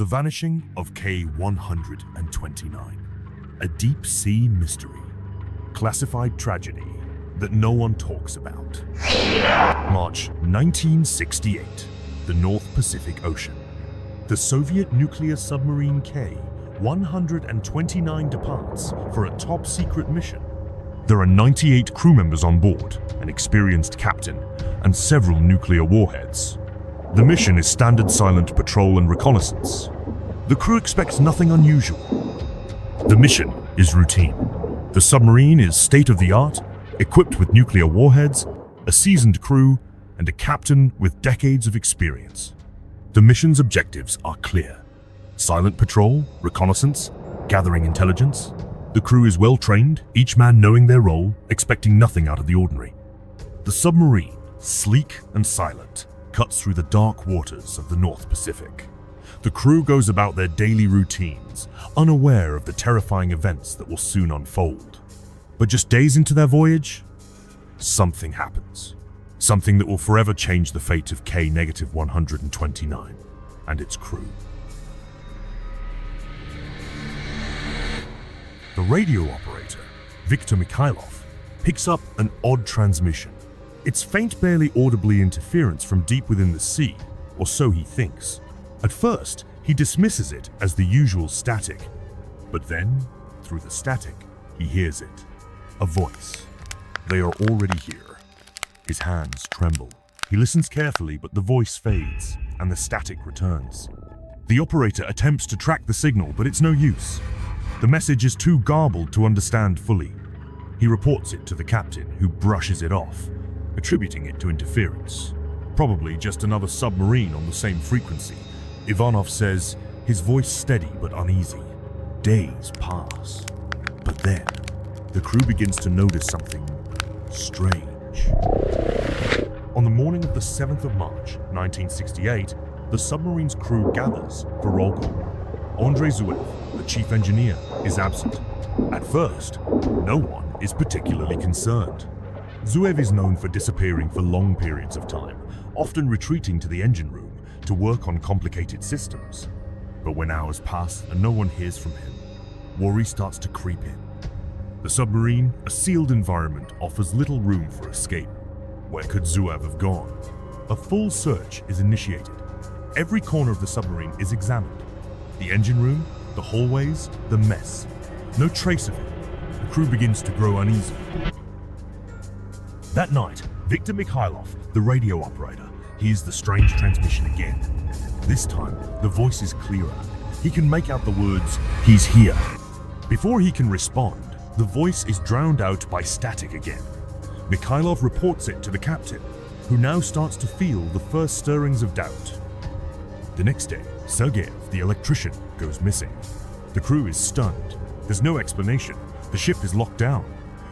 The vanishing of K-129, a deep-sea mystery, classified tragedy that no one talks about. March 1968, the North Pacific Ocean. The Soviet nuclear submarine K-129 departs for a top-secret mission. There are 98 crew members on board, an experienced captain, and several nuclear warheads. The mission is standard silent patrol and reconnaissance. The crew expects nothing unusual. The mission is routine. The submarine is state-of-the-art, equipped with nuclear warheads, a seasoned crew, and a captain with decades of experience. The mission's objectives are clear. Silent patrol, reconnaissance, gathering intelligence. The crew is well trained, each man knowing their role, expecting nothing out of the ordinary. The submarine, sleek and silent, cuts through the dark waters of the North Pacific. The crew goes about their daily routines, unaware of the terrifying events that will soon unfold. But just days into their voyage, something happens. Something that will forever change the fate of K-129 and its crew. The radio operator, Viktor Mikhailov, picks up an odd transmission. It's faint, barely audibly interference from deep within the sea, or so he thinks. At first, he dismisses it as the usual static. But then, through the static, he hears it. A voice. They are already here. His hands tremble. He listens carefully, but the voice fades, and the static returns. The operator attempts to track the signal, but it's no use. The message is too garbled to understand fully. He reports it to the captain, who brushes it off, attributing it to interference. Probably just another submarine on the same frequency. Ivanov says, his voice steady but uneasy. Days pass. But then, the crew begins to notice something strange. On the morning of the 7th of March, 1968, the submarine's crew gathers for roll call. Andrei Zuev, the chief engineer, is absent. At first, no one is particularly concerned. Zuev is known for disappearing for long periods of time, often retreating to the engine room to work on complicated systems. But when hours pass and no one hears from him, worry starts to creep in. The submarine, a sealed environment, offers little room for escape. Where could Zuev have gone? A full search is initiated. Every corner of the submarine is examined. The engine room, the hallways, the mess. No trace of him. The crew begins to grow uneasy. That night, Viktor Mikhailov, the radio operator, hears the strange transmission again. This time, the voice is clearer. He can make out the words, "He's here." Before he can respond, the voice is drowned out by static again. Mikhailov reports it to the captain, who now starts to feel the first stirrings of doubt. The next day, Sergeyev, the electrician, goes missing. The crew is stunned. There's no explanation. The ship is locked down.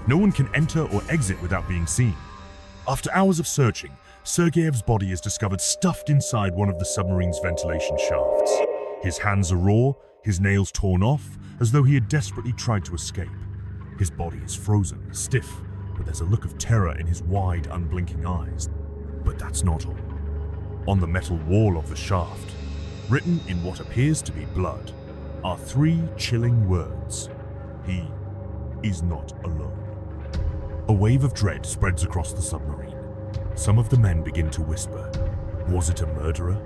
No one can enter or exit without being seen. After hours of searching, Sergeyev's body is discovered stuffed inside one of the submarine's ventilation shafts. His hands are raw, his nails torn off, as though he had desperately tried to escape. His body is frozen, stiff, but there's a look of terror in his wide, unblinking eyes. But that's not all. On the metal wall of the shaft, written in what appears to be blood, are 3 chilling words. He is not alone. A wave of dread spreads across the submarine. Some of the men begin to whisper. Was it a murderer?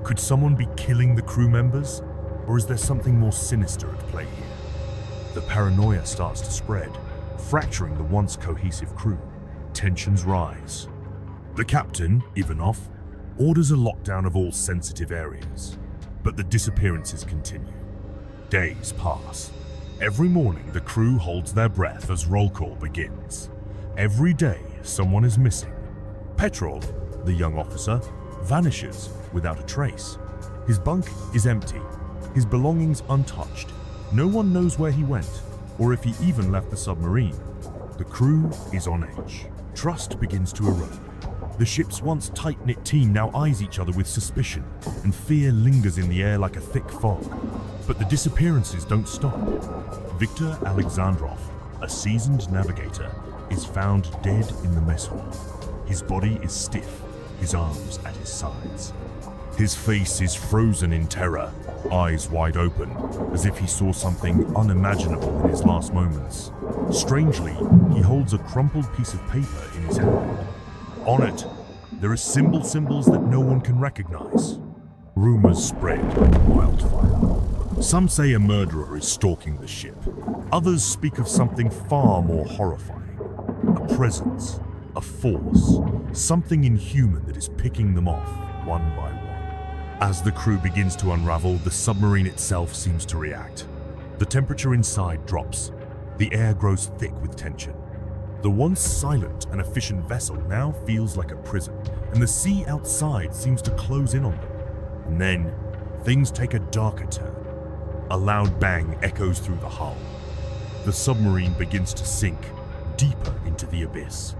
Could someone be killing the crew members? Or is there something more sinister at play here? The paranoia starts to spread, fracturing the once cohesive crew. Tensions rise. The captain, Ivanov, orders a lockdown of all sensitive areas. But the disappearances continue. Days pass. Every morning, the crew holds their breath as roll call begins. Every day, someone is missing. Petrov, the young officer, vanishes without a trace. His bunk is empty, his belongings untouched. No one knows where he went, or if he even left the submarine. The crew is on edge. Trust begins to erode. The ship's once tight-knit team now eyes each other with suspicion, and fear lingers in the air like a thick fog. But the disappearances don't stop. Viktor Alexandrov, a seasoned navigator, is found dead in the mess hall. His body is stiff, his arms at his sides. His face is frozen in terror, eyes wide open, as if he saw something unimaginable in his last moments. Strangely, he holds a crumpled piece of paper in his hand. On it, there are symbols that no one can recognize. Rumors spread like wildfire. Some say a murderer is stalking the ship. Others speak of something far more horrifying. A presence, a force, something inhuman that is picking them off one by one. As the crew begins to unravel, the submarine itself seems to react. The temperature inside drops. The air grows thick with tension. The once silent and efficient vessel now feels like a prison, and the sea outside seems to close in on them. And then, things take a darker turn. A loud bang echoes through the hull. The submarine begins to sink deeper into the abyss.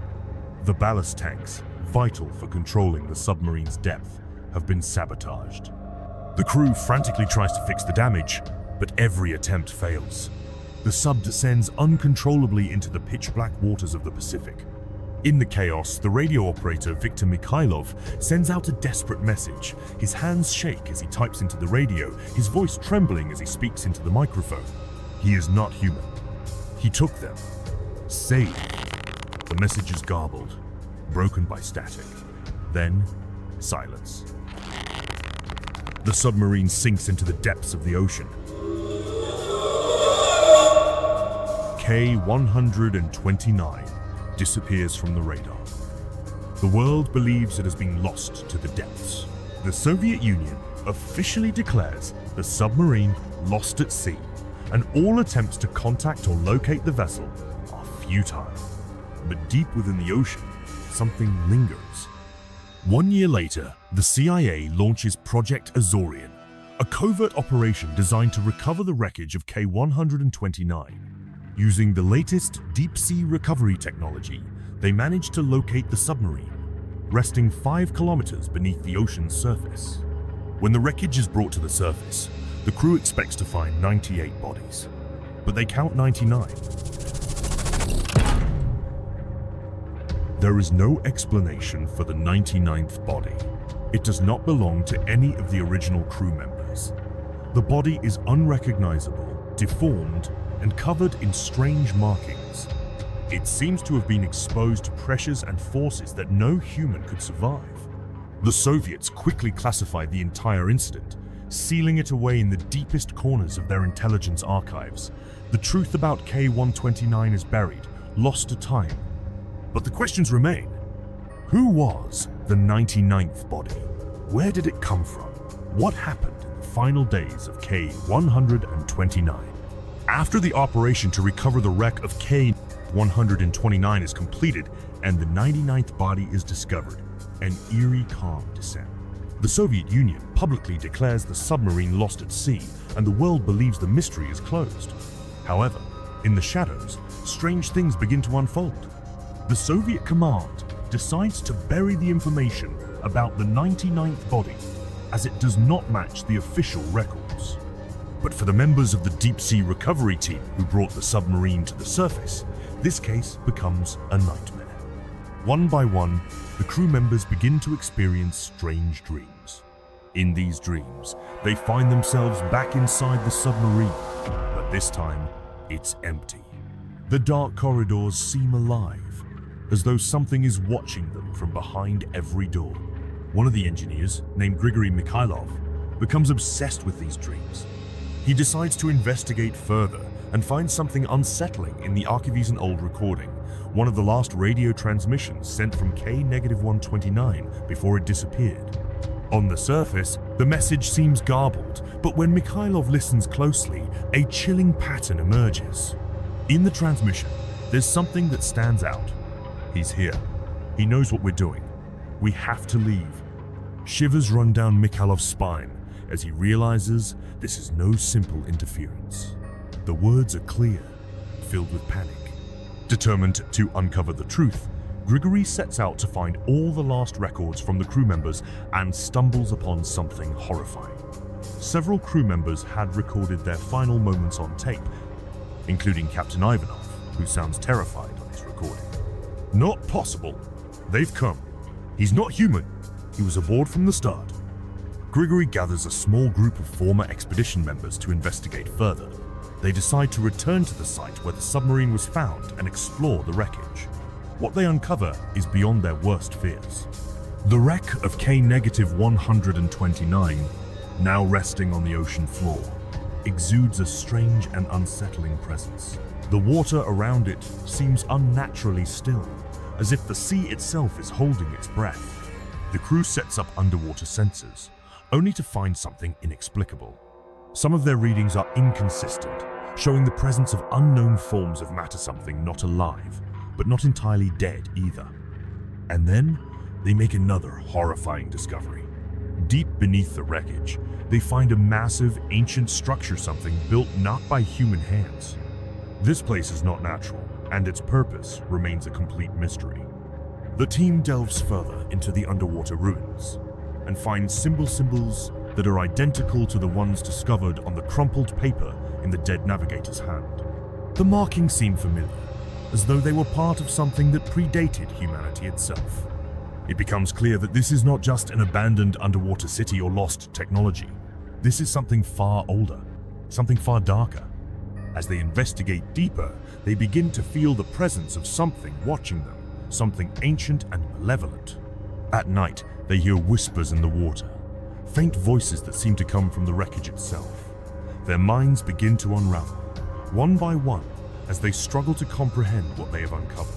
The ballast tanks, vital for controlling the submarine's depth, have been sabotaged. The crew frantically tries to fix the damage, but every attempt fails. The sub descends uncontrollably into the pitch-black waters of the Pacific. In the chaos, the radio operator Viktor Mikhailov sends out a desperate message. His hands shake as he types into the radio, his voice trembling as he speaks into the microphone. He is not human. He took them. Saved. The message is garbled, broken by static. Then, silence. The submarine sinks into the depths of the ocean. K-129 disappears from the radar. The world believes it has been lost to the depths. The Soviet Union officially declares the submarine lost at sea, and all attempts to contact or locate the vessel are futile. But deep within the ocean, something lingers. 1 year later, the CIA launches Project Azorian, a covert operation designed to recover the wreckage of K-129. Using the latest deep-sea recovery technology, they managed to locate the submarine, resting 5 kilometers beneath the ocean's surface. When the wreckage is brought to the surface, the crew expects to find 98 bodies, but they count 99. There is no explanation for the 99th body. It does not belong to any of the original crew members. The body is unrecognizable, deformed, and covered in strange markings. It seems to have been exposed to pressures and forces that no human could survive. The Soviets quickly classified the entire incident, sealing it away in the deepest corners of their intelligence archives. The truth about K-129 is buried, lost to time. But the questions remain. Who was the 99th body? Where did it come from? What happened in the final days of K-129? After the operation to recover the wreck of K-129 is completed and the 99th body is discovered, an eerie calm descends. The Soviet Union publicly declares the submarine lost at sea, and the world believes the mystery is closed. However, in the shadows, strange things begin to unfold. The Soviet command decides to bury the information about the 99th body, as it does not match the official records. But for the members of the deep-sea recovery team who brought the submarine to the surface, this case becomes a nightmare. One by one, the crew members begin to experience strange dreams. In these dreams, they find themselves back inside the submarine, but this time, it's empty. The dark corridors seem alive, as though something is watching them from behind every door. One of the engineers, named Grigory Mikhailov, becomes obsessed with these dreams. He decides to investigate further and finds something unsettling in the Archives old recording, one of the last radio transmissions sent from K-129 before it disappeared. On the surface, the message seems garbled, but when Mikhailov listens closely, a chilling pattern emerges. In the transmission, there's something that stands out. He's here. He knows what we're doing. We have to leave. Shivers run down Mikhailov's spine as he realizes this is no simple interference. The words are clear, filled with panic. Determined to uncover the truth, Grigory sets out to find all the last records from the crew members and stumbles upon something horrifying. Several crew members had recorded their final moments on tape, including Captain Ivanov, who sounds terrified on his recording. Not possible. They've come. He's not human. He was aboard from the start. Grigory gathers a small group of former expedition members to investigate further. They decide to return to the site where the submarine was found and explore the wreckage. What they uncover is beyond their worst fears. The wreck of K-129, now resting on the ocean floor, exudes a strange and unsettling presence. The water around it seems unnaturally still, as if the sea itself is holding its breath. The crew sets up underwater sensors, only to find something inexplicable. Some of their readings are inconsistent, showing the presence of unknown forms of matter, something not alive, but not entirely dead either. And then, they make another horrifying discovery. Deep beneath the wreckage, they find a massive, ancient structure, something built not by human hands. This place is not natural, and its purpose remains a complete mystery. The team delves further into the underwater ruins and finds symbols that are identical to the ones discovered on the crumpled paper in the dead navigator's hand. The markings seem familiar, as though they were part of something that predated humanity itself. It becomes clear that this is not just an abandoned underwater city or lost technology. This is something far older, something far darker. As they investigate deeper, they begin to feel the presence of something watching them, something ancient and malevolent. At night, they hear whispers in the water, faint voices that seem to come from the wreckage itself. Their minds begin to unravel, one by one, as they struggle to comprehend what they have uncovered.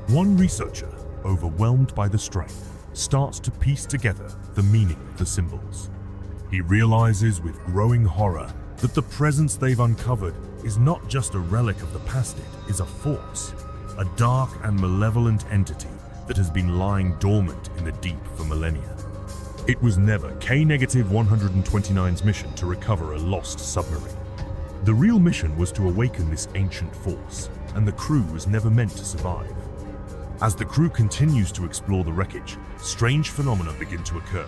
One researcher, overwhelmed by the strain, starts to piece together the meaning of the symbols. He realizes with growing horror that the presence they've uncovered is not just a relic of the past, it is a force, a dark and malevolent entity that has been lying dormant in the deep for millennia. It was never K-129's mission to recover a lost submarine. The real mission was to awaken this ancient force, and the crew was never meant to survive. As the crew continues to explore the wreckage, strange phenomena begin to occur.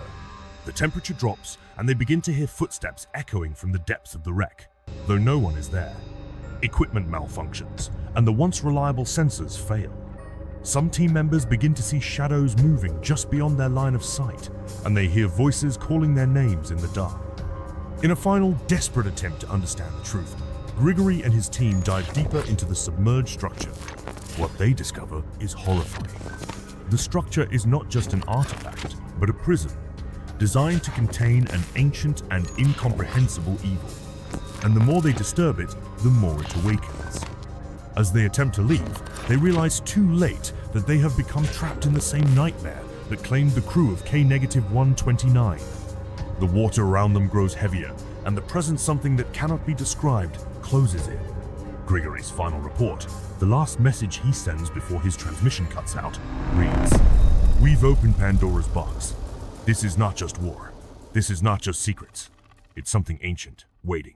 The temperature drops, and they begin to hear footsteps echoing from the depths of the wreck, though no one is there. Equipment malfunctions, and the once reliable sensors fail. Some team members begin to see shadows moving just beyond their line of sight, and they hear voices calling their names in the dark. In a final, desperate attempt to understand the truth, Grigory and his team dive deeper into the submerged structure. What they discover is horrifying. The structure is not just an artifact, but a prison, designed to contain an ancient and incomprehensible evil. And the more they disturb it, the more it awakens. As they attempt to leave, they realize too late that they have become trapped in the same nightmare that claimed the crew of K-129. The water around them grows heavier, and the presence something that cannot be described closes in. Grigory's final report, the last message he sends before his transmission cuts out, reads, "We've opened Pandora's box. This is not just war. This is not just secrets. It's something ancient, waiting."